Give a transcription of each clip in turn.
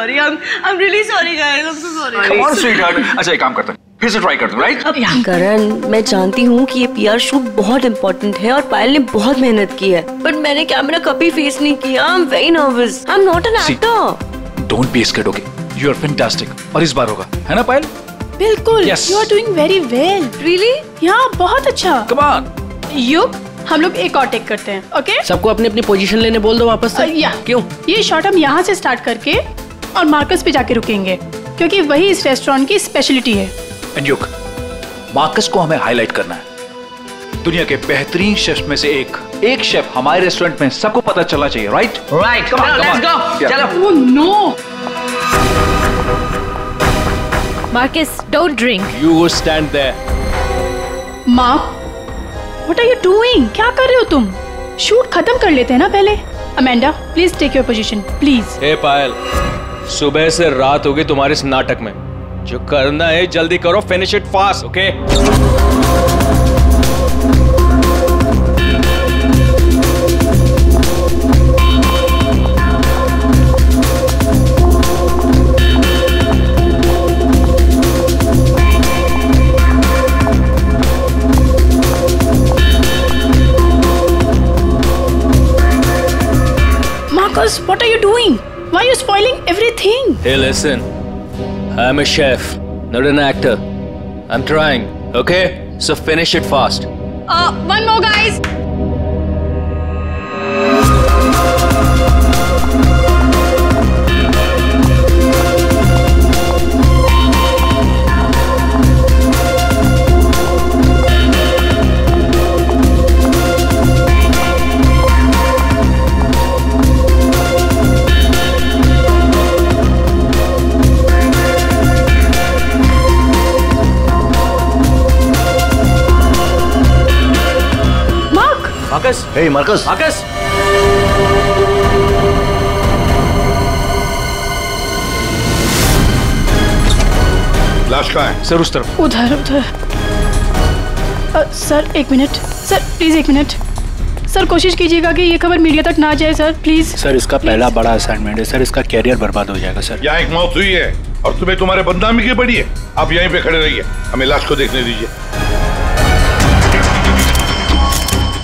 sorry. I'm really sorry, guys. I'm so sorry. Come on, sweetheart. अच्छा एक काम करते हैं, फिर से ट्राई करते हैं, राइट? करण, मैं जानती हूँ कि ये PR शूट बहुत इम्पोर्टेंट है और पायल ने बहुत मेहनत की है, बट मैंने कैमरा कभी फेस नहीं किया. I'm very nervous. I'm not an actor. Don't be scared, okay? You are fantastic. और इस बार होगा, है ना पायल? बिल्कुल. Yes. You are doing very well. Really? Yeah, बहुत अच्छा. Come on. युग, हम लोग एक और टेक करते हैं, ओके? सबको अपनी अपनी पोजीशन लेने बोल दो वापस से. या. क्यों? ये शॉट हम यहाँ से स्टार्ट करके और मार्कस पे जाके रुकेंगे, क्योंकि वही इस रेस्टोरेंट की स्पेशलिटी है. एंड युग, मार्कस को हमें हाईलाइट करना है. दुनिया के बेहतरीन शेफ में से एक शेफ हमारे रेस्टोरेंट में सबको पता चलना चाहिए, right? Right. Come on, let's go. चलो. Oh no. Marcus, don't drink. You go stand there. Mark, what are you doing? क्या कर रहे हो तुम? शूट खत्म कर लेते हैं ना पहले. Amanda, please take your position, please. Hey Payal, सुबह से रात हो गई तुम्हारे इस नाटक में. जो करना है जल्दी करो. Finish it fast, okay? Marcus, what are you doing? Why are you spoiling everything? Hey, listen. I'm a chef, not an actor. I'm trying, okay? So finish it fast. One more, guys. Marcus. Hey Marcus. Marcus. लाश कहाँ है? Sir उस तरफ. उधर. Sir एक minute. Sir please एक minute. Sir कोशिश कीजिएगा कि ये खबर मीडिया तक ना जाए सर, प्लीज. सर इसका पहला बड़ा असाइनमेंट है सर. इसका कैरियर बर्बाद हो जाएगा सर. यहाँ एक मौत हुई है और तुम्हें तुम्हारे बदनामी की पड़ी है. आप यहीं पे खड़े रहिए, हमें लाश को देखने दीजिए.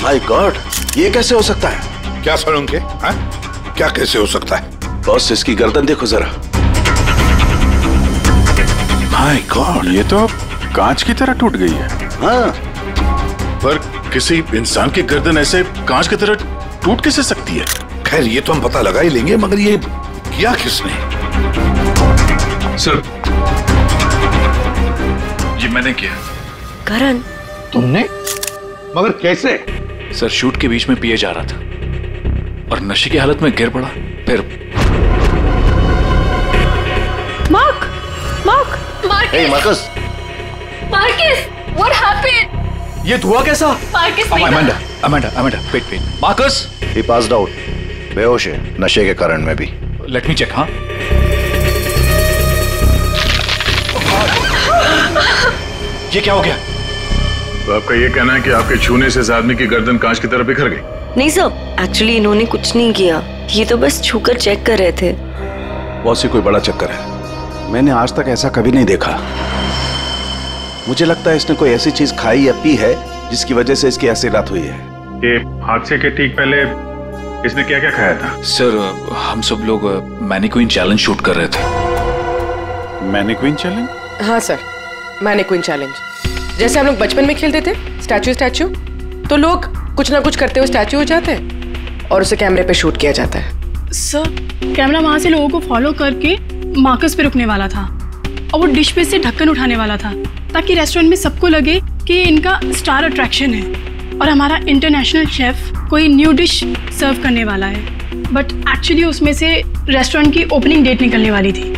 माय गॉड, ये कैसे हो सकता है? क्या सर उनके? क्या कैसे हो सकता है? बॉस, इसकी गर्दन देखो जरा. माय गॉड, ये तो कांच की तरह टूट गई है. हाँ, पर किसी इंसान की गर्दन ऐसे कांच की तरह टूट कैसे सकती है? खैर ये तो हम पता लगा ही लेंगे, मगर ये किया किसने? सर, ये मैंने किया. करण, तुमने? मगर कैसे? सर शूट के बीच में पिए जा रहा था और नशे की हालत में गिर पड़ा. फिर Mark. Hey Marcus. What happened? ये धुआं कैसा? Marcus, Amanda, wait. Marcus. He passed out. बेहोश है, नशे के कारण में भी. Let me check. हाँ, ये क्या हो गया? तो आपका ये कहना है कि आपके छूने से इस आदमी की गर्दन कांच की तरह बिखर गई? नहीं सर, एक्चुअली इन्होंने कुछ नहीं किया. ये तो बस छूकर चेक कर रहे थे. बहुत सी कोई बड़ा चक्कर है. मैंने आज तक ऐसा कभी नहीं देखा. मुझे लगता है इसने कोई ऐसी चीज खाई या पी है जिसकी वजह से इसकी ऐसी रात हुई है. ये हादसे के ठीक पहले इसने क्या क्या खाया था? सर हम सब लोग मैनीक्वीन चैलेंज शूट कर रहे थे. Mannequin challenge? हाँ सर, मैनीक्वीन चैलेंज. जैसे हम लोग बचपन में खेलते थे स्टैचू, तो लोग कुछ ना कुछ करते हुए स्टैचू हो जाते हैं और उसे कैमरे पे शूट किया जाता है. सर कैमरा वहां से लोगों को फॉलो करके मार्कस पे रुकने वाला था और वो डिश पे से ढक्कन उठाने वाला था ताकि रेस्टोरेंट में सबको लगे कि इनका स्टार अट्रैक्शन है और हमारा इंटरनेशनल शेफ कोई न्यू डिश सर्व करने वाला है. बट एक्चुअली उसमें से रेस्टोरेंट की ओपनिंग डेट निकलने वाली थी.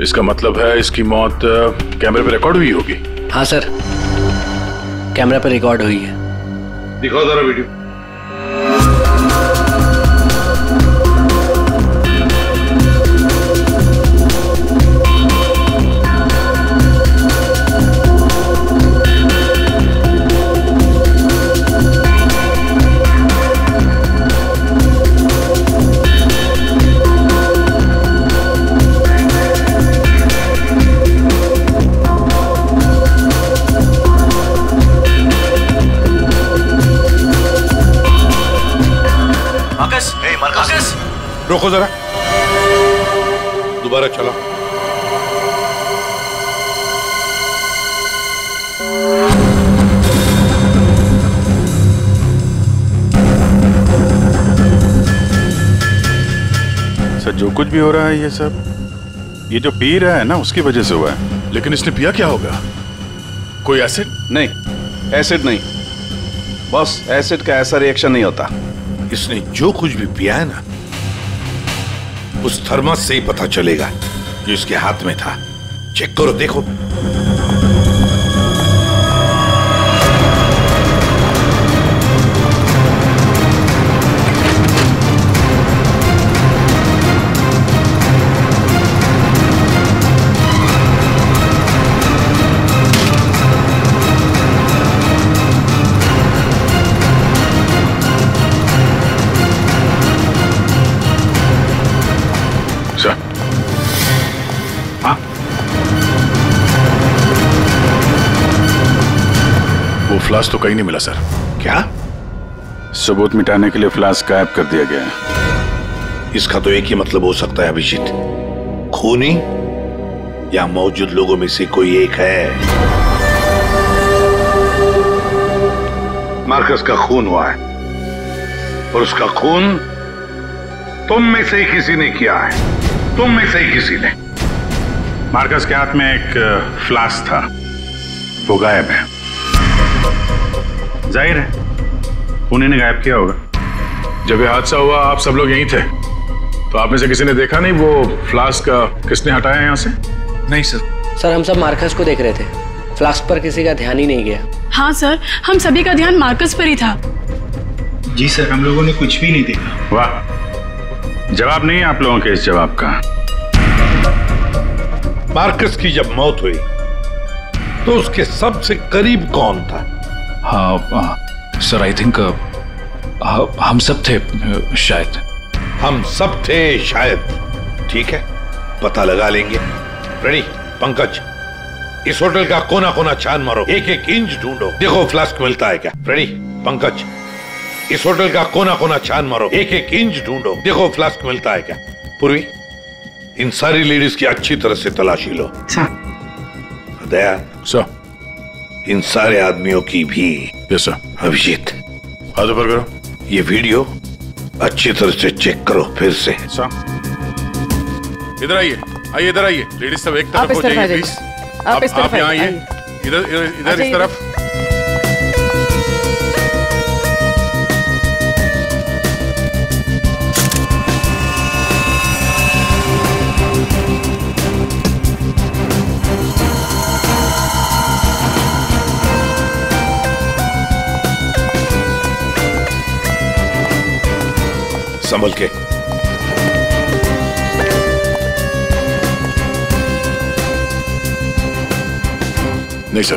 इसका मतलब है इसकी मौत कैमरे पे रिकॉर्ड हुई होगी? हाँ सर, कैमरा पर रिकॉर्ड हुई है. दिखाओ जरा वीडियो. मार्कस, मार्कस, रोको जरा, दोबारा चलो। सर जो कुछ भी हो रहा है ये सब ये जो पी रहा है ना उसकी वजह से हुआ है। लेकिन इसने पिया क्या होगा? कोई एसिड? नहीं, एसिड नहीं बॉस, एसिड का ऐसा रिएक्शन नहीं होता। इसने जो कुछ भी पिया है ना, उस थर्मस से ही पता चलेगा जो इसके हाथ में था। चेक करो, देखो। फ्लास्क तो कहीं नहीं मिला सर। क्या? सबूत मिटाने के लिए फ्लास्क गायब कर दिया गया है। इसका तो एक ही मतलब हो सकता है अभिजीत, खूनी या मौजूद लोगों में से कोई एक है। मार्कस का खून हुआ है और उसका खून तुम में से ही किसी ने किया है, तुम में से ही किसी ने। मार्कस के हाथ में एक फ्लास्क था, वो गायब है। जाहिर है उन्हीं ने गायब किया होगा। जब ये हादसा हुआ आप सब लोग यहीं थे, तो आप में से किसी ने देखा नहीं वो फ्लास्क किसने हटाया यहाँ से? नहीं सर। सर हम सब मार्कस को देख रहे थे, फ्लास्क पर किसी का ध्यान ही नहीं गया। हाँ सर, हम सभी का ध्यान मार्कस पर ही था। जी सर, हम लोगों ने कुछ भी नहीं देखा। वाह, जवाब नहीं है आप लोगों के इस जवाब का। मार्कस की जब मौत हुई तो उसके सबसे करीब कौन था? हाँ सर, आई थिंक हम सब थे शायद। हम सब थे शायद, ठीक है, पता लगा लेंगे। रेडी पंकज, इस होटल का कोना कोना छान मारो, एक एक इंच ढूंढो, देखो फ्लास्क मिलता है क्या। रेडी पंकज, इस होटल का कोना कोना छान मारो, एक एक इंच ढूंढो, देखो फ्लास्क मिलता है क्या। पूर्वी, इन सारी लेडीज की अच्छी तरह से तलाशी लो। दया सर, इन सारे आदमियों की भी। Yes sir. अभिजीत हाथ ऊपर करो। ये वीडियो अच्छी तरह से चेक करो फिर से। इधर आइए, आइए इधर आइए, लेडीज सब एक तरफ हो जाइए प्लीज। आप यहाँ आइए, इधर इस तरफ। संभल के। नहीं सर,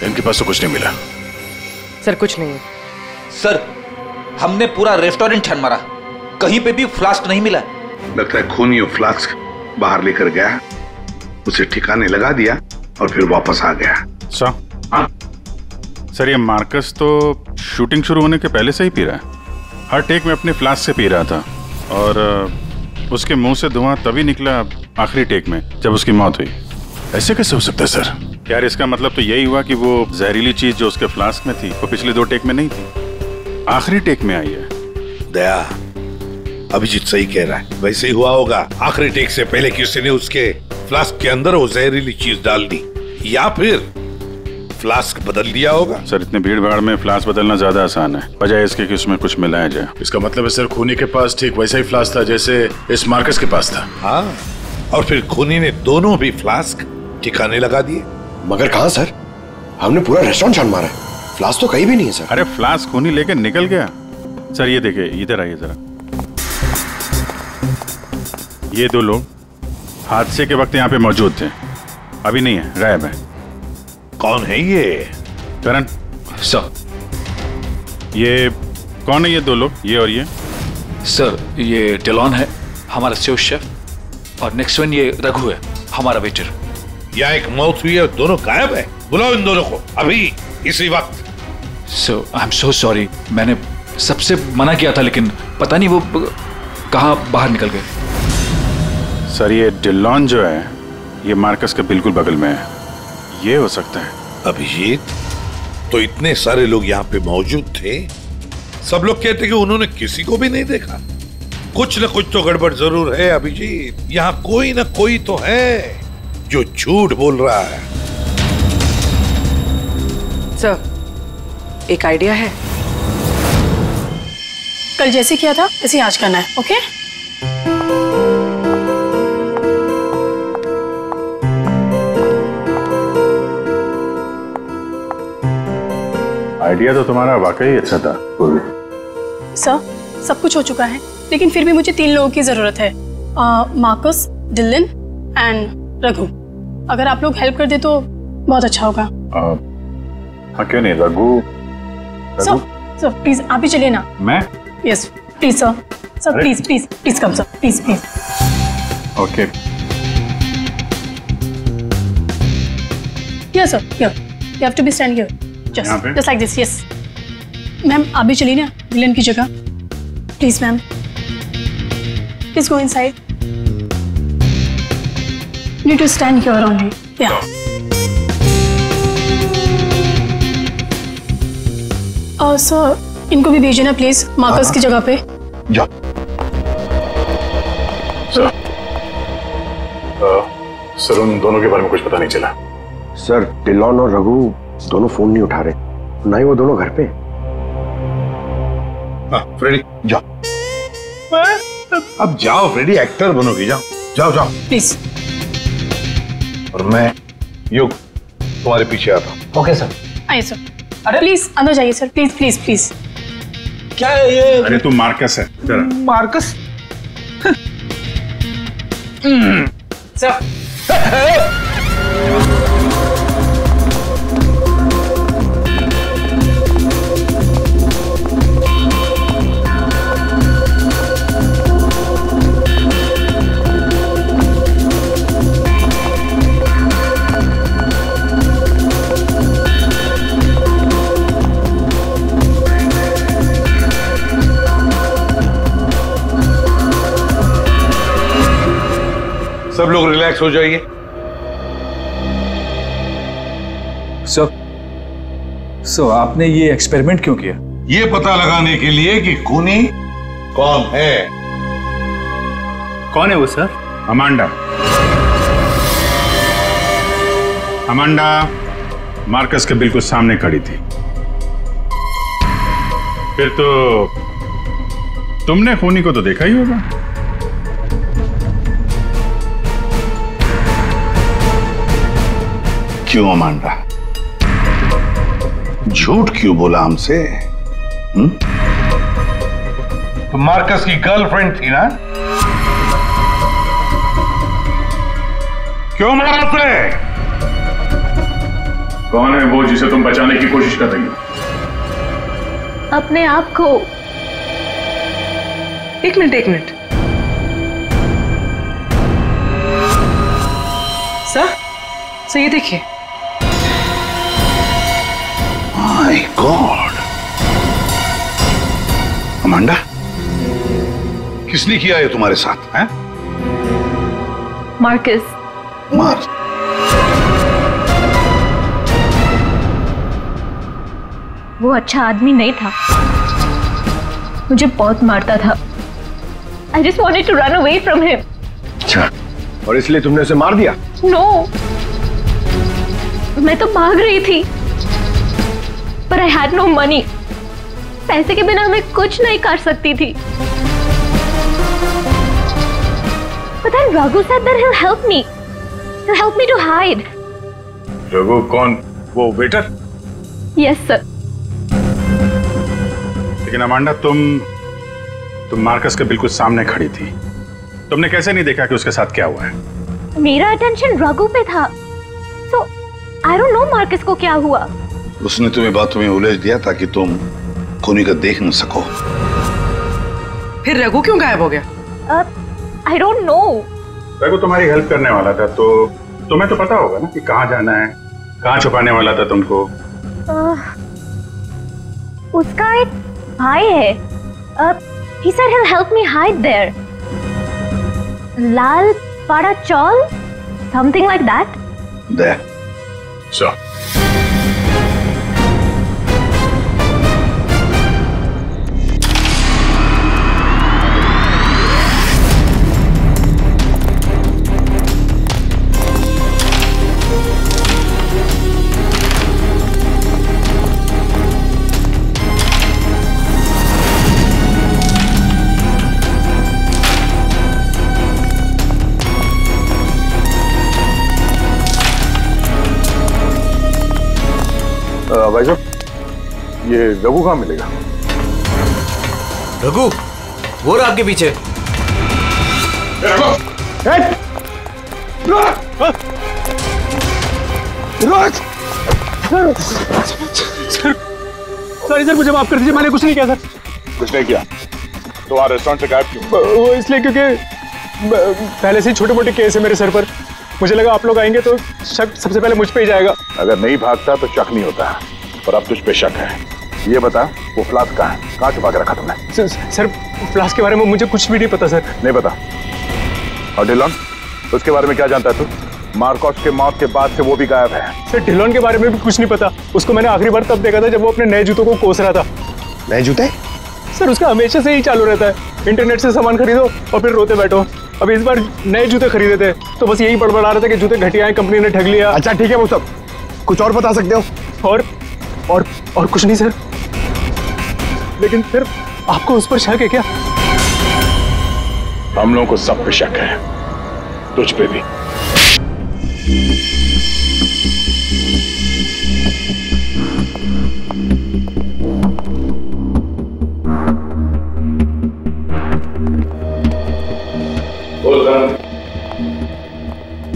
इनके पास तो कुछ नहीं मिला। सर कुछ नहीं है। सर हमने पूरा रेस्टोरेंट छान मारा, कहीं पे भी फ्लास्क नहीं मिला। लगता है खूनी फ्लास्क बाहर लेकर गया, उसे ठिकाने लगा दिया और फिर वापस आ गया। सर ये मार्कस तो शूटिंग शुरू होने के पहले से ही पी रहा है। हर टेक में अपने फ्लास्क से पी रहा था और उसके मुंह से धुआं तभी निकला आखिरी टेक में जब उसकी मौत हुई। ऐसे कैसे हो सकता है सर? यार इसका मतलब तो यही हुआ कि वो जहरीली चीज जो उसके फ्लास्क में थी वो पिछले 2 टेक में नहीं थी, आखिरी टेक में आई है। दया, अभिजीत सही कह रहा है, वैसे ही हुआ होगा। आखिरी टेक से पहले किसी ने उसके फ्लास्क के अंदर वो जहरीली चीज डाल दी या फिर फ्लास्क बदल दिया होगा। सर इतने भीड़ भाड़ में फ्लास्क बदलना ज्यादा आसान है, बजाय इसके कि उसमें कुछ मिलाया जाए। इसका मतलब है सर खूनी के पास ठीक वैसा ही फ्लास्क था जैसे इस मार्कस के पास था। हाँ, और फिर खूनी ने दोनों भी फ्लास्क ठिकाने लगा दिए। मगर कहाँ सर? हमने पूरा रेस्टोरेंट छान मारा है, फ्लास्क तो कहीं भी नहीं है सर। अरे फ्लास्क खूनी लेके निकल गया। सर ये देखिए, इधर आइए जरा। ये 2 लोग हादसे के वक्त यहाँ पे मौजूद थे, अभी नहीं है, गायब है। कौन है ये? करण सर। ये कौन है ये 2 लोग, ये और ये? सर ये डेलॉन है, हमारा सेफ शेफ, और नेक्स्ट वन ये रघु है, हमारा वेटर। यहाँ एक मौत हुई है, दोनों गायब है। बुलाओ इन दोनों को अभी, इसी वक्त। सो आई एम सो सॉरी, मैंने सबसे मना किया था, लेकिन पता नहीं वो कहाँ बाहर निकल गए। सर ये डिलॉन जो है ये मार्कस के बिल्कुल बगल में है, ये हो सकता है। अभिजीत, तो इतने सारे लोग यहाँ पे मौजूद थे, सब लोग कहते कि उन्होंने किसी को भी नहीं देखा। कुछ न कुछ तो गड़बड़ जरूर है अभिजीत। यहाँ कोई न कोई तो है जो झूठ बोल रहा है। सर, एक आइडिया है। कल जैसे किया था वैसे आज करना है, ओके? आइडिया तो तुम्हारा वाकई अच्छा था। सर, सब कुछ हो चुका है, लेकिन फिर भी मुझे 3 लोगों की जरूरत है, मार्कस, डिलन एंड रघु। अगर आप लोग हेल्प कर दे तो बहुत अच्छा होगा। हाँ क्यों नहीं, रघु। सर प्लीज आप ही चलिए ना। मैं? Yes please sir. Sir please please please come sir, please please. Okay. Yes sir, here you have to be stand here, just like this. Yes ma'am, आप भी चलिए ना डिलन की जगह, please ma'am. Please go inside. You need to stand here only. Yeah. Sir, इनको भी भेजिए ना प्लीज मार्कस की जगह पे। जा। सर उन दोनों के बारे में कुछ पता नहीं चला। सर डिलॉन और रघु दोनों फोन नहीं उठा रहे, ना ही वो दोनों घर पे। फ्रेडी जाओ, अब जाओ फ्रेडी, एक्टर बनोगी, जाओ जाओ जाओ प्लीज। और मैं युग तुम्हारे पीछे आता हूँ। Okay sir. आइए सर। अरे प्लीज अंदर जाइए सर, प्लीज प्लीज प्लीज। क्या है ये? अरे तू मार्कस है। Marcus sir. सब लोग रिलैक्स हो जाइए। सर आपने ये एक्सपेरिमेंट क्यों किया? ये पता लगाने के लिए कि खूनी कौन है। कौन है वो सर? अमांडा। अमांडा मार्कस के बिल्कुल सामने खड़ी थी। फिर तो तुमने खूनी को तो देखा ही होगा। क्यों अमांडा, झूठ क्यों बोला हमसे? तो मार्कस की गर्लफ्रेंड थी ना? क्यों मारा उसे? कौन है वो जिसे तुम बचाने की कोशिश कर रही हो? अपने आप को। एक मिनट। सर ये देखिए। माय गॉड, अमांडा किसने किया ये तुम्हारे साथ? हैं? मार्कस। वो अच्छा आदमी नहीं था, मुझे बहुत मारता था। I just wanted to run away from him. अच्छा, और इसलिए तुमने उसे मार दिया? No, मैं तो भाग रही थी, पर I had no money. पैसे के बिना मैं कुछ नहीं कर सकती थी। But then Raghu said that he'll help me. He'll help me to hide. Raghu कौन? वो वेटर? Yes sir. लेकिन अमांडा तुम मार्कस के बिल्कुल सामने खड़ी थी, तुमने कैसे नहीं देखा कि उसके साथ क्या हुआ है? मेरा अटेंशन रघु पे था, so I don't know Marcus को क्या हुआ। उसने तुम्हें बातों में उलझ दिया ताकि तुम खूनी को देख न सको। फिर रघु क्यों गायब हो गया? I don't know. रघु तुम्हारी हेल्प करने वाला था, तो तुम्हें तो पता होगा ना कि कहाँ जाना है, कहाँ छुपाने वाला था तुमको। उसका एक भाई है. He said he'll help me hide there. Lal Pada Chaul? Something like that? There. So. भाई साहब, ये रघु कहाँ मिलेगा? रघु, वो रहा आपके पीछे। सर मुझे माफ कर दीजिए, मैंने कुछ नहीं किया सर। कुछ नहीं किया तो वहाँ रेस्टोरेंट से गायब क्यों? वो इसलिए क्योंकि पहले से ही छोटे मोटे केस है मेरे सर पर। मुझे लगा आप लोग आएंगे तो शक सबसे पहले मुझ पे ही जाएगा। अगर नहीं भागता तो शक नहीं होता, और अब तुझ पे शक है। ये बता, वो फ्लास्क कहाँ है? कहाँ छुपा के रखा तुमने? सर फ्लास्क के बारे में मुझे कुछ भी नहीं पता सर। नहीं पता? और डिलॉन, उसके बारे में क्या जानता है तू? मार्कोस के मौत के बाद से वो भी गायब है। सर डिलॉन के बारे में भी कुछ नहीं पता। उसको मैंने आखिरी बार तब देखा था जब वो अपने नए जूतों को कोस रहा था। नए जूते? सर उसका हमेशा से ही चालू रहता है, इंटरनेट से सामान खरीदो और फिर रोते बैठो। अब इस बार नए जूते खरीदे थे तो बस यही बड़बड़ा रहा था कि जूते घटिया हैं, कंपनी ने ठग लिया। अच्छा ठीक है, वो सब कुछ और बता सकते हो? और कुछ नहीं सर। लेकिन फिर आपको उस पर शक है क्या? हम लोगों को सब पे शक है, तुझ पे भी।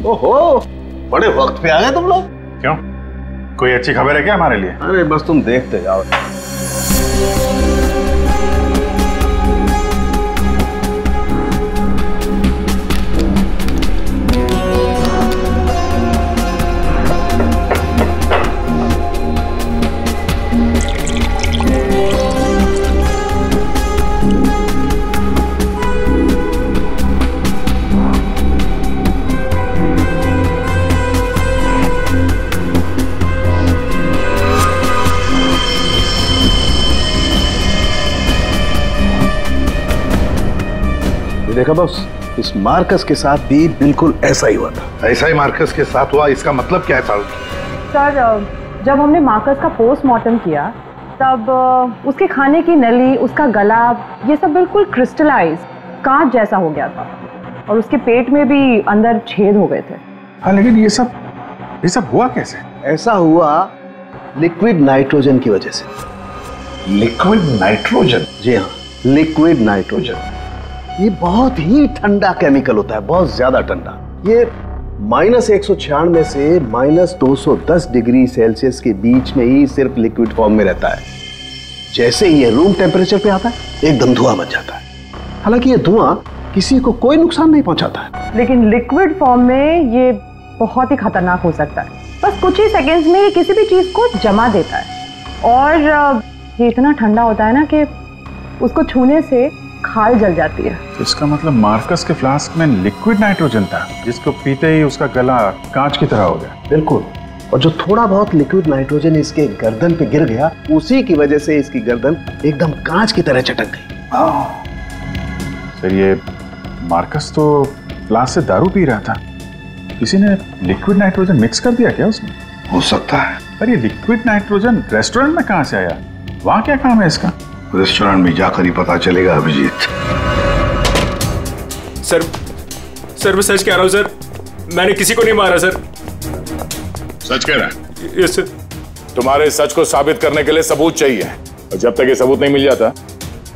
ओहो, बड़े वक्त पे आ गए तुम लोग। क्यों, कोई अच्छी खबर है क्या हमारे लिए? अरे बस तुम देखते जाओ। देखा बॉस, इस मार्कस के साथ भी बिल्कुल ऐसा ही हुआ था। ऐसा ही मार्कस के साथ हुआ, इसका मतलब क्या है साहब? सर जब हमने मार्कस का पोस्टमार्टम किया तब उसके खाने की नली, उसका गला, ये सब बिल्कुल क्रिस्टलाइज कांच जैसा हो गया था और उसके पेट में भी अंदर छेद हो गए थे। हाँ, लेकिन ये सब हुआ कैसे? ऐसा हुआ लिक्विड नाइट्रोजन की वजह से। Liquid nitrogen? जी हाँ, लिक्विड नाइट्रोजन। ये बहुत ही ठंडा केमिकल होता है, बहुत ज्यादा ठंडा। ये -196 से -210 डिग्री सेल्सियस के बीच में ही सिर्फ लिक्विड फॉर्म में रहता है। जैसे ही ये रूम टेम्परेचर पे आता है, एकदम धुआं मच जाता है। हालांकि ये धुआं किसी को कोई नुकसान नहीं पहुंचाता है, लेकिन लिक्विड फॉर्म में ये बहुत ही खतरनाक हो सकता है। बस कुछ ही सेकेंड्स में ये किसी भी चीज को जमा देता है और ये इतना ठंडा होता है ना कि उसको छूने से खाल जल जाती है। तो इसका मतलब मार्कस के फ्लास्क में लिक्विड नाइट्रोजन था, जिसको पीते ही उसका गला कांच की तरह हो गया। बिल्कुल, और जो थोड़ा बहुत लिक्विड नाइट्रोजन इसके गर्दन पे गिर गया, उसी की वजह से इसकी गर्दन एकदम कांच की तरह चटक गई। सर, ये मार्कस तो फ्लास्क से दारू पी रहा था, किसी ने लिक्विड नाइट्रोजन मिक्स कर दिया क्या उसमें? हो सकता है। पर ये लिक्विड नाइट्रोजन रेस्टोरेंट में कहां से आया? वहां क्या काम है इसका? रेस्टोरेंट में जाकर ही पता चलेगा अभिजीत। सर मैं सच कह रहा हूँ सर, मैंने किसी को नहीं मारा सर। सच कह रहा है? Yes sir. तुम्हारे सच को साबित करने के लिए सबूत चाहिए, और जब तक ये सबूत नहीं मिल जाता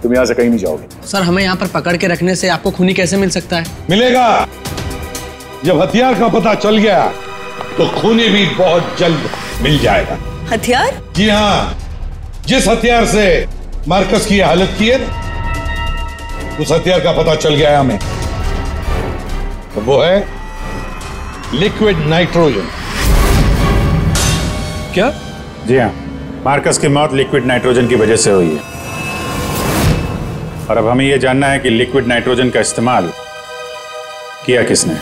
तुम यहाँ से कहीं नहीं जाओगे। सर, हमें यहाँ पर पकड़ के रखने से आपको खूनी कैसे मिल सकता है? मिलेगा। जब हथियार का पता चल गया तो खूनी भी बहुत जल्द मिल जाएगा। हथियार? जी हाँ, जिस हथियार से मार्कस की हालत की है, उस हथियार का पता चल गया है हमें। तो वो है लिक्विड नाइट्रोजन। क्या? जी हाँ, मार्कस की मौत लिक्विड नाइट्रोजन की वजह से हुई है। और अब हमें यह जानना है कि लिक्विड नाइट्रोजन का इस्तेमाल किया किसने।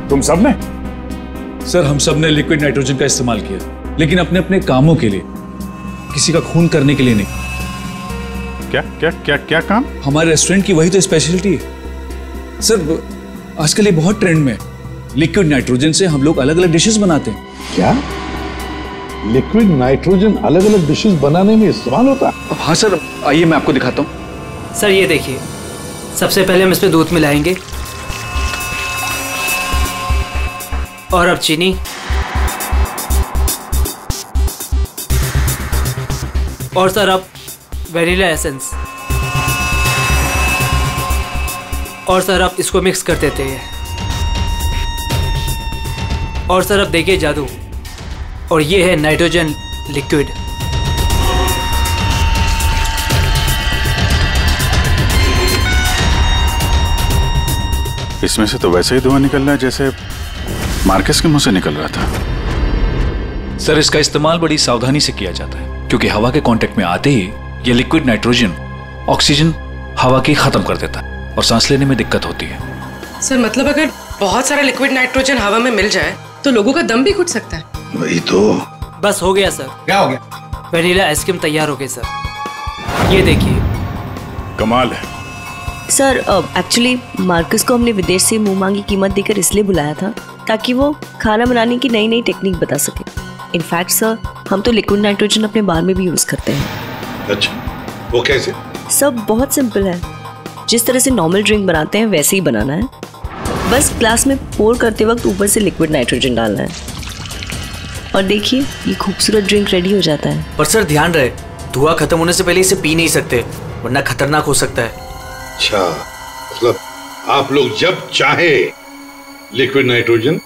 तुम सब ने? सर हम सब ने लिक्विड नाइट्रोजन का इस्तेमाल किया, लेकिन अपने अपने कामों के लिए, किसी का खून करने के लिए नहीं। क्या क्या क्या क्या काम? हमारे रेस्टोरेंट की वही तो स्पेशलिटी है सर। आजकल ये बहुत ट्रेंड में है। लिक्विड नाइट्रोजन से हम लोग अलग अलग डिशेस बनाते हैं। क्या लिक्विड नाइट्रोजन अलग अलग डिशेस बनाने में इस्तेमाल होता है? हाँ सर, आइए मैं आपको दिखाता हूँ। सर ये देखिए, सबसे पहले हम इसमें दूध मिलाएंगे और अब चीनी और सर अब वेनिला एसेंस और सर अब इसको मिक्स कर देते हैं। और सर अब देखिए जादू, और ये है नाइट्रोजन लिक्विड। इसमें से तो वैसे ही धुआं निकल रहा है जैसे मार्कस के मुंह से निकल रहा था। सर इसका इस्तेमाल बड़ी सावधानी से किया जाता है, क्योंकि हवा के कांटेक्ट में आते ही ये लिक्विड नाइट्रोजन ऑक्सीजन हवा की खत्म कर देता है और सांस लेने में दिक्कत होती है। सर मतलब अगर बहुत सारा लिक्विड नाइट्रोजन हवा में मिल जाए तो लोगों का दम भी घुट सकता है। वही तो। बस हो गया सर। क्या हो गया? वेनिला आइसक्रीम तैयार हो गई सर, ये देखिए। कमाल है सर। एक्चुअली मार्कस को हमने विदेश से मुंह मांगी कीमत देकर इसलिए बुलाया था ताकि वो खाना बनाने की नई नई टेक्निक बता सके। इनफैक्ट सर हम तो लिक्विड नाइट्रोजन अपने बार में भी यूज करते हैं। अच्छा, वो कैसे? सब बहुत सिंपल है। जिस तरह से नॉर्मल ड्रिंक बनाते हैं वैसे ही बनाना है। बस ग्लास में पोर करते वक्त ऊपर से लिक्विड नाइट्रोजन डालना है और देखिए ये खूबसूरत ड्रिंक रेडी हो जाता है। पर सर ध्यान रहे, धुआं खत्म होने से पहले इसे पी नहीं सकते, वरना खतरनाक हो सकता है। अच्छा, मतलब आप लोग जब चाहे लिक्विड नाइट्रोजन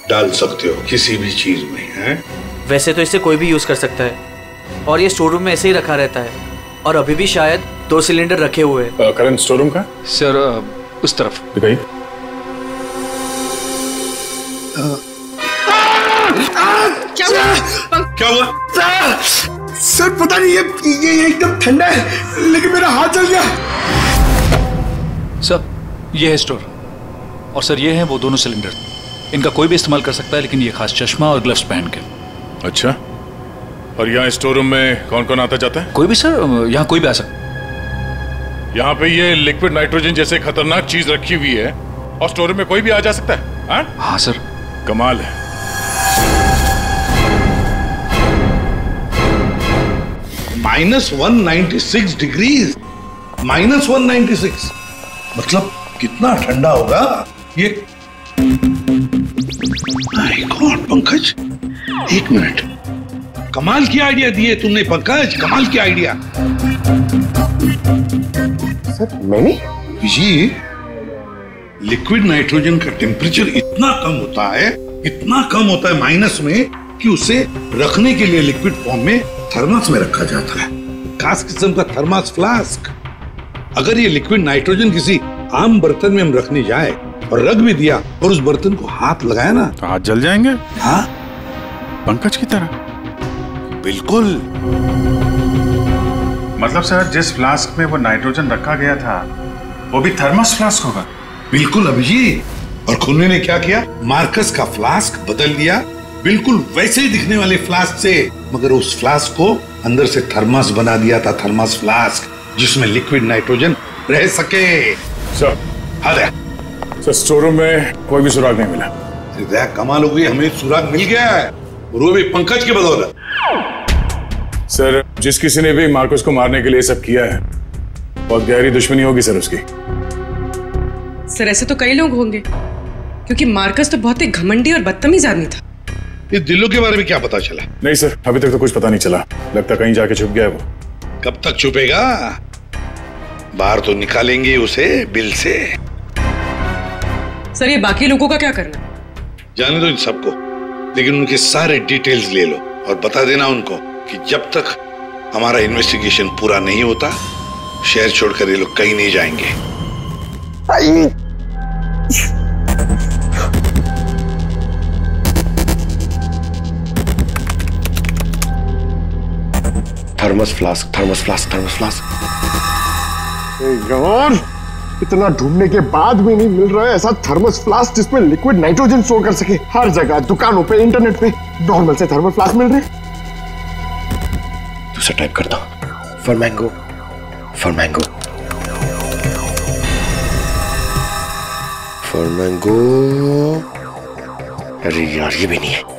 डाल सकते हो किसी भी चीज में, हैं? वैसे तो इसे कोई भी यूज कर सकता है और ये स्टोर रूम में ऐसे ही रखा रहता है और अभी भी शायद 2 सिलेंडर रखे हुए हैं। करंट स्टोर रूम का? सर उस तरफ दिखाइए। क्या हुआ? सर पता नहीं ये एकदम ठंडा है लेकिन मेरा हाथ जल गया। सर ये है स्टोर और सर ये हैं वो दोनों सिलेंडर। इनका कोई भी इस्तेमाल कर सकता है, लेकिन ये खास चश्मा और ग्लव्स पहन के। अच्छा, और यहाँ स्टोर रूम में कौन कौन आता जाता है? कोई भी सर, यहाँ कोई भी आ सकता है। यहाँ पे ये लिक्विड नाइट्रोजन जैसे खतरनाक चीज रखी हुई है और स्टोर रूम में कोई भी आ जा सकता है? हाँ सर। कमाल है। -196 डिग्रीज। -196 मतलब कितना ठंडा होगा ये? माय गॉड पंकज, एक मिनट, कमाल की आइडिया दिए तुमने पंकज, कमाल की आइडिया। सर मैंने? जी, लिक्विड नाइट्रोजन का टेम्परेचर इतना कम होता है माइनस में, कि उसे रखने के लिए लिक्विड फॉर्म में थर्मस में रखा जाता है, खास किस्म का थर्मस फ्लास्क। अगर ये लिक्विड नाइट्रोजन किसी आम बर्तन में हम रखने जाए और रख भी दिया और उस बर्तन को हाथ लगाया ना, तो हाथ जल जाएंगे। हाँ, पंकज की तरह। बिल्कुल। मतलब सर जिस फ्लास्क में वो नाइट्रोजन रखा गया था वो भी थर्मस फ्लास्क होगा? बिल्कुल अभिजीत। और खुन्ने ने क्या किया, मार्कस का फ्लास्क बदल दिया बिल्कुल वैसे ही दिखने वाले फ्लास्क से, मगर उस फ्लास्क को अंदर से थर्मस बना दिया था, थर्मस फ्लास्क, जिसमें लिक्विड नाइट्रोजन रह सके। सर सर स्टोर रूम में कोई भी सुराग नहीं मिला। कमाल हो गई, हमें सुराग मिल गया है और वो भी पंकज की बदौलत। सर जिस किसी ने भी मार्कस को मारने के लिए सब किया है, बहुत गहरी दुश्मनी होगी सर उसकी। सर ऐसे तो कई लोग होंगे, क्योंकि मार्कस तो बहुत ही घमंडी और बदतमीज आदमी था। ये दिल्लो के बारे में क्या पता चला? नहीं सर, अभी तक तो कुछ पता नहीं चला, लगता कहीं जाके छुप गया है वो। कब तक छुपेगा? बाहर तो निकालेंगे उसे बिल से। सर ये बाकी लोगों का क्या करना? जाने दो इन सबको, लेकिन उनके सारे डिटेल्स ले लो और बता देना उनको कि जब तक हमारा इन्वेस्टिगेशन पूरा नहीं होता, शहर छोड़कर ये लोग कहीं नहीं जाएंगे। Thermos flask, thermos flask, thermos flask. यार, इतना ढूंढने के बाद भी नहीं मिल रहा है ऐसा थर्मस फ्लास्क जिसमें लिक्विड नाइट्रोजन स्टोर कर सके। हर जगह, दुकानों पे, इंटरनेट पे नॉर्मल से थर्मल फ्लास्क मिल रहे। दूसरा टाइप करता हूं, for mango, for mango, for mango. अरे यार, ये भी नहीं है।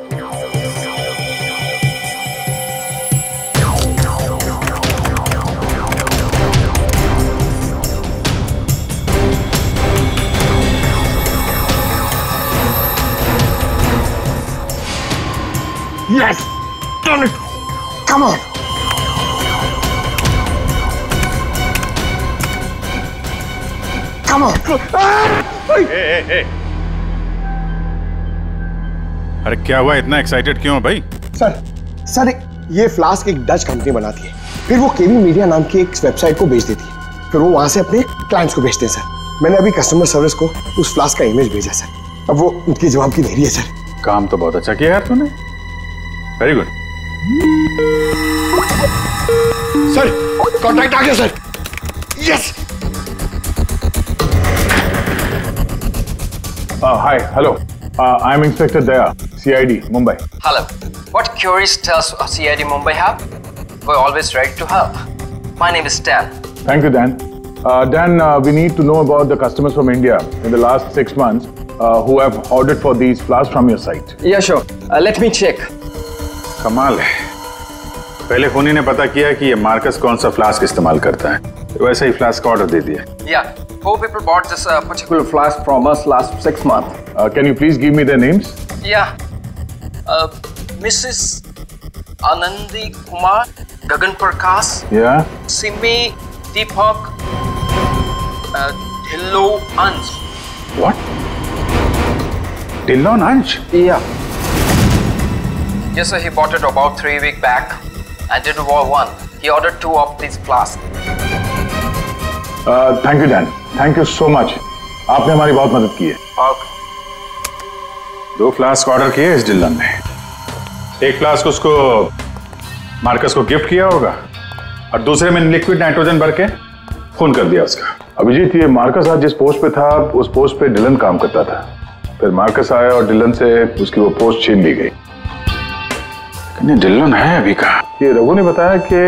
Yes! Done it! Come on! Come on! hey. अरे क्या हुआ, इतना एक्साइटेड क्यों हो भाई? सर ये फ्लास्क एक डच कंपनी बनाती है, फिर वो केवी मीडिया नाम की एक वेबसाइट को बेच देती है, फिर वो वहां से अपने क्लाइंट्स को बेचते हैं सर। मैंने अभी कस्टमर सर्विस को उस फ्लास्क का इमेज भेजा सर, अब वो उनकी जवाब की देरी है सर। काम तो बहुत अच्छा किया यार तूने, वेरी गुड। सर कॉन्ट्रैक्ट आ गया sir. Yes. Hi, hello. I'm Inspector Daya, CID, Mumbai. Hello. What queries does CID Mumbai have? We're always ready to help. My name is Dan. Thank you, Dan. Dan, we need to know about the customers from India in the last 6 months who have ordered for these flasks from your site. Yeah, sure. Let me check. कमाल है, पहले खूनी ने पता किया कि ये Marcus कौन सा फ्लास्क इस्तेमाल करता है, तो वैसे ही फ्लास्क का ऑर्डर दे दिया। Yeah, 4 people bought this particular flask from us last 6 months. Can you please give me their names? Yeah, Mrs. Anandi Kumar, Gagan Prakash. Yeah. Simi Deepak, Dhillo Ansh. What? Dhillon Ansh? Yeah. Yes, sir. He bought it about 3 weeks back and did one. He ordered 2 of these flasks. Thank you, Dan. Thank you so much. आपने हमारी बहुत मदद की है। Okay. 2 flask order किए इस Dylan ने, एक फ्लास्क उसको मार्कस को गिफ्ट किया होगा और दूसरे में लिक्विड नाइट्रोजन भर के खून कर दिया उसका। अभिजीत, ये मार्कस आज जिस पोस्ट पे था उस पोस्ट पे डिलन काम करता था, फिर मार्कस आया और डिलन से उसकी वो पोस्ट छीन ली गई। डिलन है अभी कहाँ? ये रघु ने बताया कि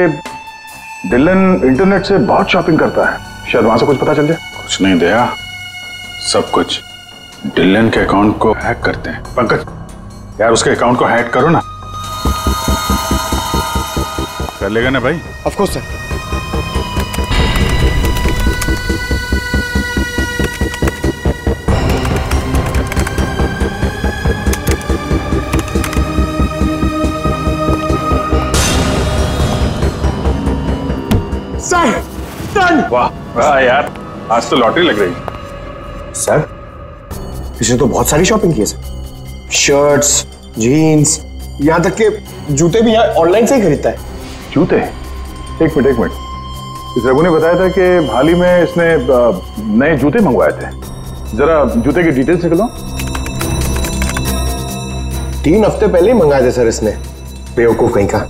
डिलन इंटरनेट से बहुत शॉपिंग करता है, शायद वहां से कुछ पता चल जाए। कुछ नहीं दया, सब कुछ डिलन के अकाउंट को हैक करते हैं। पंकज यार, उसके अकाउंट को हैक करो ना। कर लेगा ना भाई? Of course sir. वाह वाह यार, आज तो लॉटरी लग रही। सर इसने तो बहुत सारी शॉपिंग की है सर, शर्ट्स, जीन्स, यहाँ तक के जूते भी यहाँ ऑनलाइन से ही खरीदता है। जूते? एक मिनट, इस रघु ने बताया था कि हाल ही में इसने नए जूते मंगवाए थे, जरा जूते की डिटेल्स निकलो। 3 हफ्ते पहले ही मंगाए थे सर इसने, बेवकूफ कहीं का।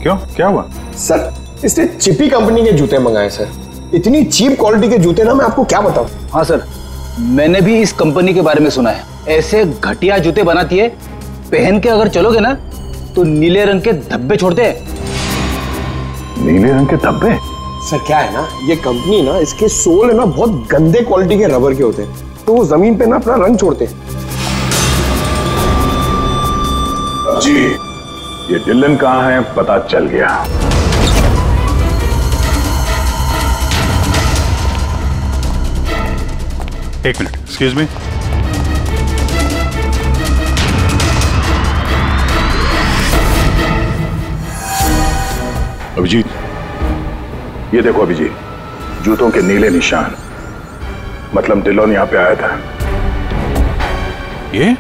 क्यों, क्या हुआ? सर इसने चिपी कंपनी के जूते मंगाए सर, इतनी चीप क्वालिटी के जूते ना, मैं आपको क्या बताऊं। हाँ सर, मैंने भी इस कंपनी के बारे में सुना है, ऐसे घटिया जूते बनाती है, पहन के अगर चलोगे ना तो नीले रंग के धब्बे छोड़ते हैं। नीले रंग के धब्बे? सर क्या है ना, ये कंपनी ना, इसके सोल है ना बहुत गंदे क्वालिटी के रबर के होते हैं, तो वो जमीन पे ना अपना रंग छोड़ते हैं। जी, ये डिलन कहाँ है पता चल गया। एक मिनट, एक्सक्यूज मी। अभिजीत, ये देखो अभिजीत, जूतों के नीले निशान, मतलब डिलन यहाँ पे आया था। ये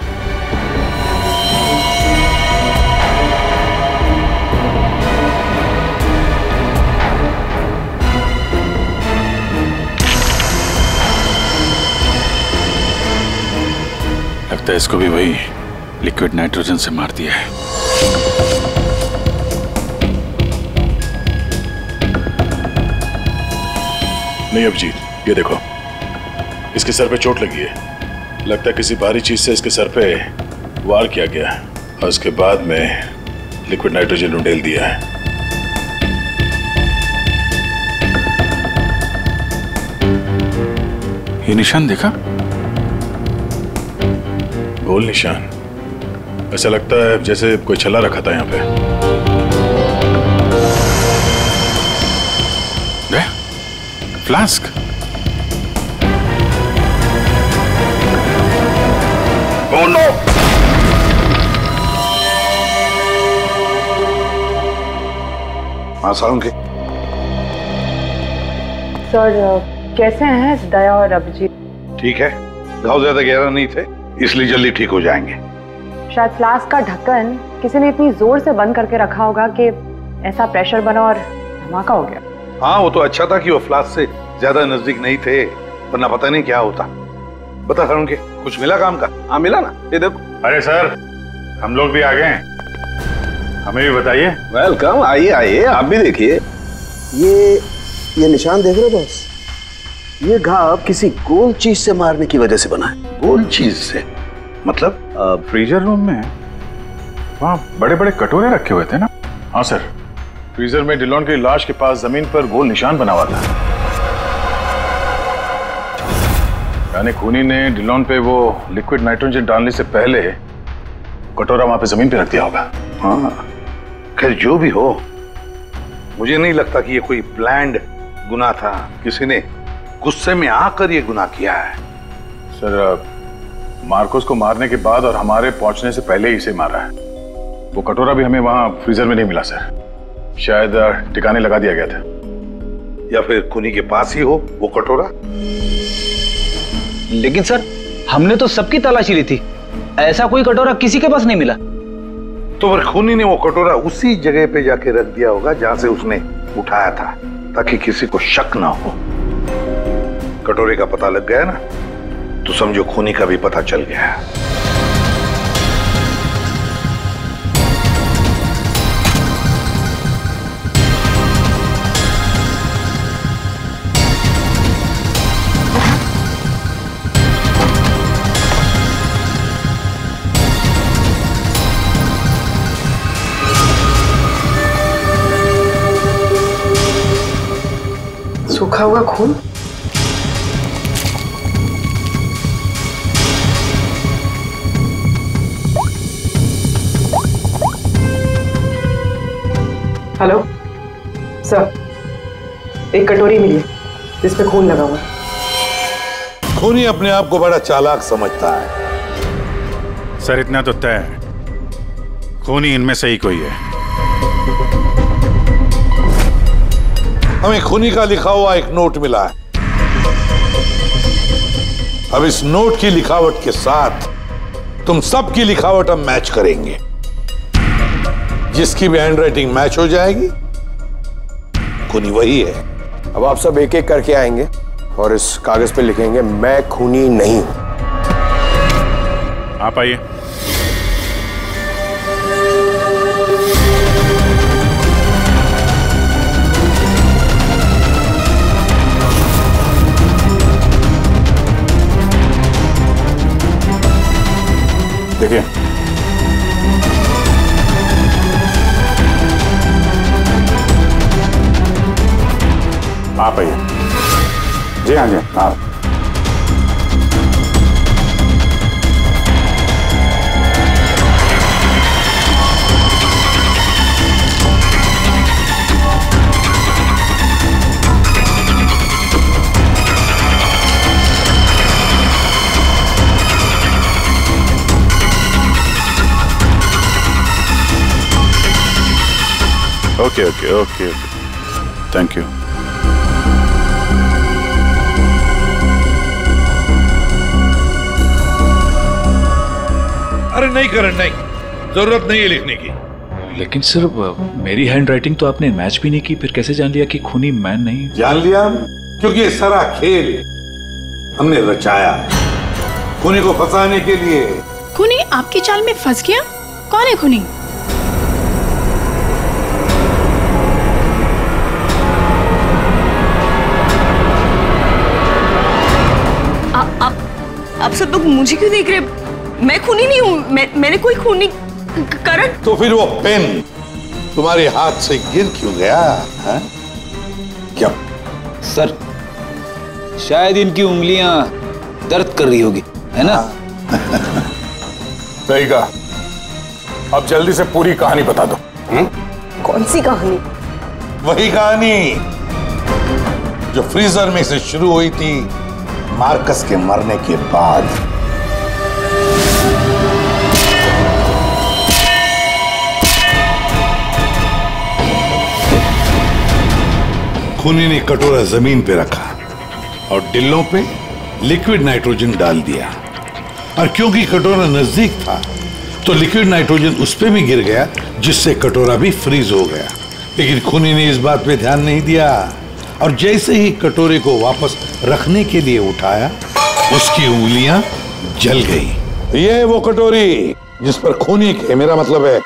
लगता है इसको भी वही लिक्विड नाइट्रोजन से मार दिया है। नहीं अभिजीत, ये देखो, इसके सर पे चोट लगी है। लगता है किसी भारी चीज से इसके सर पे वार किया गया और उसके बाद में लिक्विड नाइट्रोजन उंडेल दिया है। ये निशान देखा? गोल निशान। ऐसा लगता है जैसे कोई छल्ला रखा था यहाँ पे। फ्लास्क। बोलो। हाँ सालुंके। सर कैसे हैं दया और अभिजीत? ठीक है, घाव ज्यादा गहरा नहीं थे इसलिए जल्दी ठीक हो जाएंगे। शायद फ्लास्क का ढक्कन किसी ने इतनी जोर से बंद करके रखा होगा कि ऐसा प्रेशर बना और धमाका हो गया। हाँ वो तो अच्छा था कि वो फ्लास्क से ज्यादा नजदीक नहीं थे, वरना पता नहीं क्या होता। बता सालुंके, कुछ मिला काम का? हाँ मिला ना, ये देखो। अरे सर, हम लोग भी आ गए हैं, हमें भी बताइए। वेलकम, आइए आइए, आप भी देखिए। ये निशान देख रहे हो बॉस? ये घाव किसी गोल चीज से मारने की वजह से बना है। गोल चीज से मतलब? फ्रीजर रूम में वहाँ बड़े बड़े कटोरे रखे हुए थे ना? हाँ सर, फ्रीजर में डिलॉन की लाश के पास जमीन पर गोल निशान बना हुआ था। यानी खूनी ने डिलॉन पे वो लिक्विड नाइट्रोजन डालने से पहले कटोरा वहां पे जमीन पे रख दिया होगा। हाँ, खैर जो भी हो, मुझे नहीं लगता कि ये कोई प्लान्ड गुनाह था। किसी ने गुस्से में आकर ये गुनाह किया है। सर, मार्कोस को मारने के बाद और हमारे पहुंचने से पहले ही इसे मारा है। वो कटोरा भी हमें वहां फ्रीजर में नहीं मिला सर, शायद ठिकाने लगा दिया गया था। या फिर खूनी के पास ही हो वो कटोरा। लेकिन सर, हमने तो सबकी तलाशी ली थी, ऐसा कोई कटोरा किसी के पास नहीं मिला। तो फिर खूनी ने वो कटोरा उसी जगह पे जाके रख दिया होगा जहां से उसने उठाया था, ताकि किसी को शक ना हो। कटोरे का पता लग गया ना, तो समझो खूनी का भी पता चल गया। सूखा हुआ खून? हेलो सर, एक कटोरी मिली जिसपे खून लगा हुआ। खूनी अपने आप को बड़ा चालाक समझता है। सर इतना तो तय है, खूनी इनमें से ही कोई है। हमें खूनी का लिखा हुआ एक नोट मिला है। अब इस नोट की लिखावट के साथ तुम सबकी लिखावट हम मैच करेंगे। जिसकी भी हैंडराइटिंग मैच हो जाएगी, खूनी वही है। अब आप सब एक एक करके आएंगे और इस कागज पे लिखेंगे, मैं खूनी नहीं हूं। आप आइए। देखिए, आप आइए। जी हाँ जी हाँ। Okay okay okay okay, thank you. अरे नहीं करण, नहीं, जरूरत नहीं है लिखने की। लेकिन सर, मेरी हैंडराइटिंग तो आपने मैच भी नहीं की, फिर कैसे जान लिया कि खूनी मैं नहीं? जान लिया क्योंकि ये सारा खेल हमने रचाया है खूनी को फंसाने के लिए। खूनी आपकी चाल में फंस गया? कौन है खूनी? आप सब लोग मुझे क्यों देख रहे? मैं खूनी नहीं हूँ, मैंने कोई खून नहीं। करण, तो फिर वो पेन तुम्हारे हाथ से गिर क्यों गया है? क्या सर, शायद इनकी उंगलियां दर्द कर रही होगी, है ना? सही कहा। अब जल्दी से पूरी कहानी बता दो। कौन सी कहानी? वही कहानी जो फ्रीजर में से शुरू हुई थी मार्कस के मरने के बाद। खूनी ने कटोरा जमीन पे रखा और डिल्लों पे लिक्विड नाइट्रोजन डाल दिया, और क्योंकि कटोरा नजदीक था तो लिक्विड नाइट्रोजन उस पे भी गिर गया, जिससे कटोरा भी फ्रीज हो गया। लेकिन खूनी ने इस बात पे ध्यान नहीं दिया, और जैसे ही कटोरे को वापस रखने के लिए उठाया, उसकी उंगलियां जल गई। ये वो कटोरी जिस पर खूनी के, मेरा मतलब है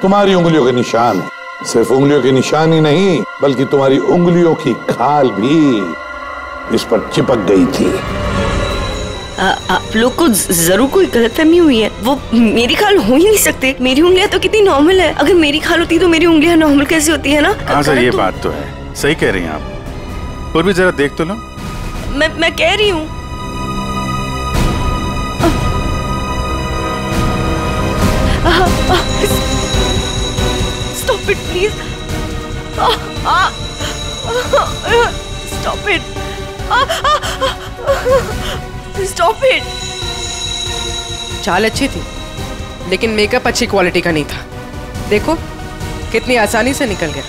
तुम्हारी उंगलियों के निशान है। सिर्फ उंगलियों के निशान ही नहीं, बल्कि तुम्हारी उंगलियों की खाल भी इस पर चिपक गई थी। आप लोग को जरूर कोई गलतफहमी हुई है। वो मेरी खाल हो ही नहीं सकते। मेरी उंगलियां तो कितनी नॉर्मल है। अगर मेरी खाल होती तो मेरी उंगलियां नॉर्मल कैसे होती है ना? हाँ सर, ये बात तो है, सही कह रही हैं आप। और भी जरा देख तो लो। मैं कह रही हूँ। Stop it, please. Stop it. Stop it. चाल अच्छी थी, लेकिन मेकअप अच्छी क्वालिटी का नहीं था। देखो कितनी आसानी से निकल गया।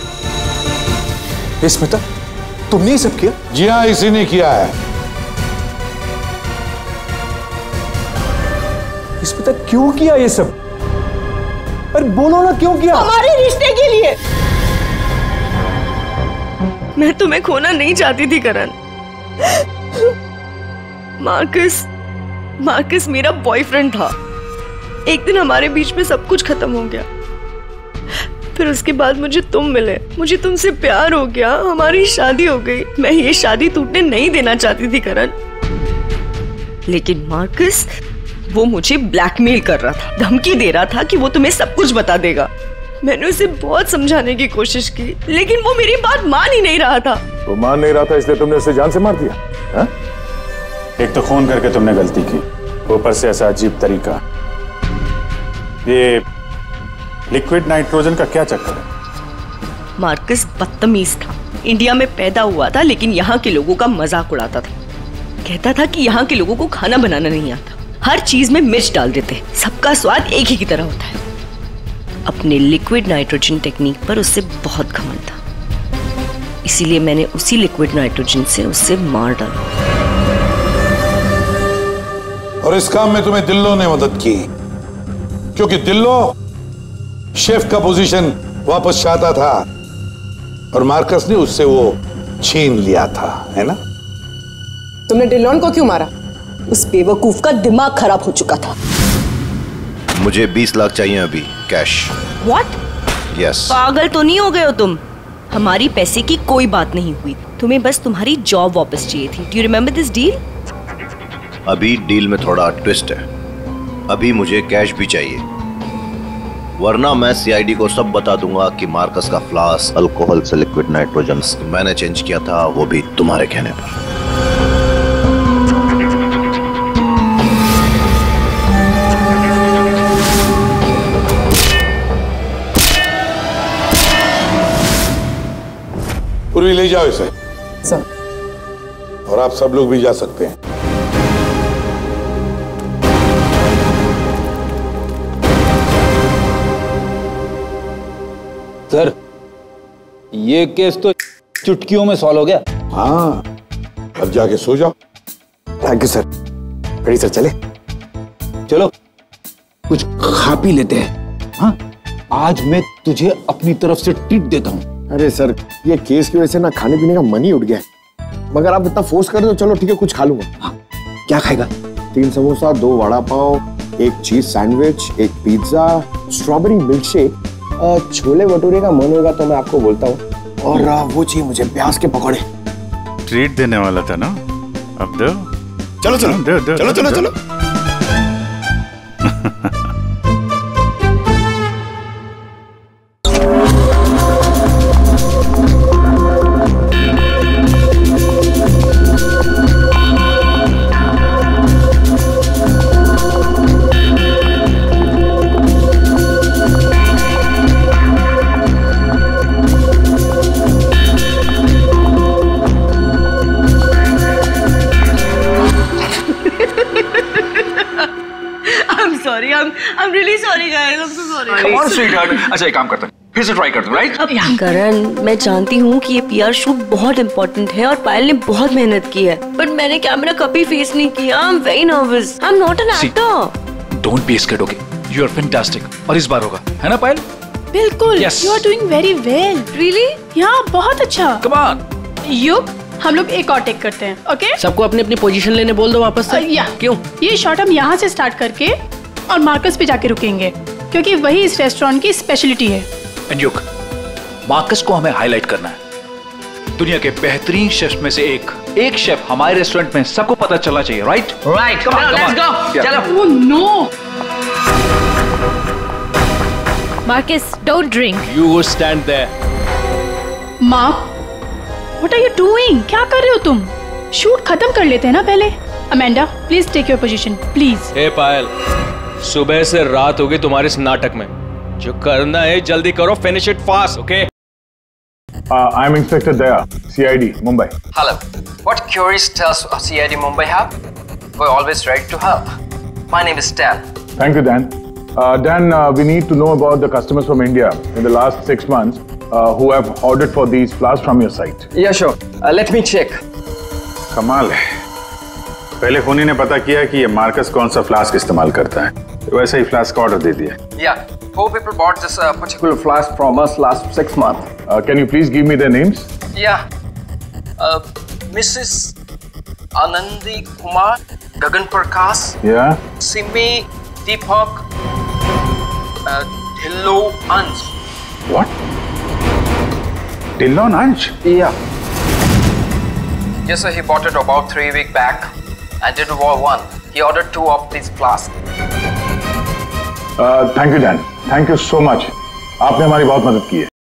स्मिता, तुमने ये सब किया? जी हाँ, इसी ने किया है। स्मिता, क्यों किया ये सब? अरे बोलो ना, क्यों किया? हमारे रिश्ते के लिए। मैं तुम्हें खोना नहीं चाहती थी करण। मार्कस मेरा बॉयफ्रेंड था। एक दिन हमारे बीच में सब कुछ खत्म हो गया। फिर उसके बाद मुझे तुम मिले, मुझे तुमसे प्यार हो गया, हमारी शादी हो गई। मैं ये शादी टूटने नहीं देना चाहती थी करण, लेकिन मार्कस वो मुझे ब्लैकमेल कर रहा था, धमकी दे रहा था कि वो तुम्हें सब कुछ बता देगा। मैंने उसे बहुत समझाने की कोशिश की, लेकिन वो मेरी बात मान ही नहीं रहा था। वो मान नहीं रहा था, इसलिए तुमने उसे जान से मार दिया? हा? एक तो खून करके तुमने गलती की, ऊपर से ऐसा अजीब तरीका। ये लिक्विड नाइट्रोजन का क्या चक्कर है? मार्कस बदतमीज था। इंडिया में पैदा हुआ था, लेकिन यहाँ के लोगों का मजाक उड़ाता था। कहता था कि यहाँ के लोगों को खाना बनाना नहीं आता, हर चीज में मिर्च डाल देते, सबका स्वाद एक ही की तरह होता है। अपने लिक्विड नाइट्रोजन टेक्निक पर उससे बहुत घमंड था, इसीलिए मैंने उसी लिक्विड नाइट्रोजन से उससे मार डाला। और इस काम में तुम्हें दिल्लो ने मदद की, क्योंकि दिल्लो शेफ का पोजीशन वापस चाहता था और मार्कस ने उससे वो छीन लिया था, है ना? तुमने डिलोन को क्यों मारा? उस बेवकूफ का दिमाग खराब हो चुका था। मुझे 20 लाख चाहिए अभी, कैश। What? यस। पागल तो नहीं हो गए हो तुम? हमारी पैसे की कोई बात नहीं हुई, तुम्हें बस तुम्हारी जॉब वापस चाहिए थी। Do you remember this deal? अभी डील में थोड़ा ट्विस्ट है। अभी मुझे कैश भी चाहिए, वरना मैं सीआईडी को सब बता दूंगा कि मार्कस का फ्लास्क अल्कोहल से लिक्विड नाइट्रोजन मैंने चेंज किया था, वो भी तुम्हारे कहने पर। पूर्वी ले जाओ इसे। सर। और आप सब लोग भी जा सकते हैं। सर, ये केस तो चुटकियों में सॉल्व हो गया। हाँ, अब जाके सो जाओ। Thank you sir. Ready sir, चले? चलो कुछ खा पी लेते हैं। हाँ, आज मैं तुझे अपनी तरफ से ट्रीट देता हूँ। अरे सर, ये केस की वजह से ना खाने पीने का मन ही उठ गया है। मगर आप इतना फोर्स कर दो, चलो ठीक है, कुछ खा लूंगा। हाँ, क्या खाएगा? 3 samosa, 2 vada pav, 1 cheese sandwich, 1 pizza, strawberry milk shake, chole bhature का मन होगा तो मैं आपको बोलता हूँ, और वो चाहिए मुझे प्याज के पकौड़े। ट्रीट देने वाला था ना, अब दो। चलो चलो चलो चलो चलो। I'm really sorry guys. I'm so sorry. Come on, sweetheart. अच्छा एक काम करते हैं, फिर से ट्राई करते हैं, राइट? करण, मैं जानती हूँ कि ये पीआर शूट बहुत इम्पोर्टेंट है और पायल ने बहुत मेहनत की है, बट मैंने कैमरा कभी फेस नहीं किया। I'm very nervous. I'm not an actor. Don't be scared, okay? You are fantastic. और इस बार होगा, है ना पायल? बिल्कुल। Yes. You are doing very well. Really? Yeah, बहुत अच्छा। Come on. युग, हम लोग एक और टेक करते हैं, ओके? सबको अपनी अपनी पोजीशन लेने बोल दो वापस से। या क्यों? ये शॉट हम यहाँ से स्टार्ट करके और मार्कस पे जाके रुकेंगे, क्योंकि वही इस रेस्टोरेंट की स्पेशलिटी है। एंड युग, मार्कस को हमें हाईलाइट करना है। दुनिया के बेहतरीन शेफ में से एक शेफ हमारे रेस्टोरेंट में सबको पता चलना चाहिए, right? Right, come on, let's go. चलो। Oh no. Marcus, don't drink. You go stand there. Mark, what are you doing? क्या कर रहे हो तुम? शूट खत्म कर लेते हैं ना पहले। Amanda, please take your position, please. Hey Payal, सुबह से रात हो गई तुम्हारे इस नाटक में। जो करना है जल्दी करो, finish it fast, okay? I am Inspector Daya, CID, Mumbai. Hello. What queries does CID Mumbai have? We're always ready to help. My name is Dan. Thank you, Dan. Dan, we need to know about the customers from India in the last 6 months who have ordered for these flowers from your site. Yeah, sure. Let me check. कमाल है, पहले खूनी ने पता किया कि ये Marcus कौन सा फ्लास्क इस्तेमाल करता है, तो वैसे ही फ्लास्क का ऑर्डर दे दिया। Yeah, 4 people bought this particular flask from us last 6 months. Can you please give me their names? Yeah. Mrs. Anandi Kumar, Gagan Prakash. Yeah. Simi Deepak, Dhillo Anj. What? Dillon Anj? Yeah. Yes, sir. He bought it about 3 weeks back and did War 1. He ordered 2 of these flasks. Thank you, Dan. Thank you so much. आपने हमारी बहुत मदद की है।